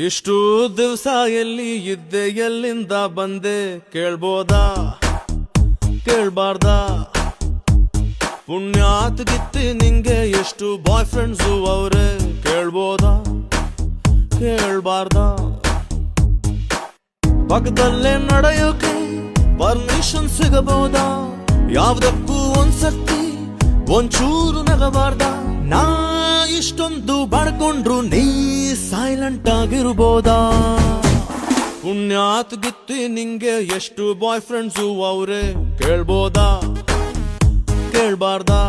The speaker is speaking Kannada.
ಇಷ್ಟು ದಿವಸ ಎಲ್ಲಿ ಇದ್ದೆ ಎಲ್ಲಿಂದ ಬಂದೆ ಕೇಳ್ಬೋದಾ ಕೇಳ್ಬಾರ್ದಾ ಪುಣ್ಯಾತ್ ಗಿತ್ತಿ ನಿಂಗೆ ಎಷ್ಟು ಬಾಯ್ ಫ್ರೆಂಡ್ಸು ಅವ್ರೆ ಕೇಳ್ಬೋದಾ ಕೇಳ್ಬಾರ್ದಾ ಪಕ್ಕದಲ್ಲೇ ನಡೆಯೋಕೆ ಪರ್ಮಿಷನ್ ಸಿಗಬಹುದಾ ಯಾವ್ದಕ್ಕೂ ಒಂದ್ಸರ್ತಿ ಒಂಚೂರು ನಗಬಾರ್ದ ನಾ ಇಷ್ಟೊಂದು ಬಡ್ಕೊಂಡ್ರು ನೀ ಸೈಲೆಂಟ್ ಆಗಿರ್ಬೋದಾ ಪುಣ್ಯಾತ್ ಗಿತ್ತಿ ನಿಂಗೆ ಎಷ್ಟು ಬಾಯ್ ಫ್ರೆಂಡ್ಸು ಅವ್ರೆ ಕೇಳ್ಬೋದಾ ಕೇಳ್ಬಾರ್ದಾ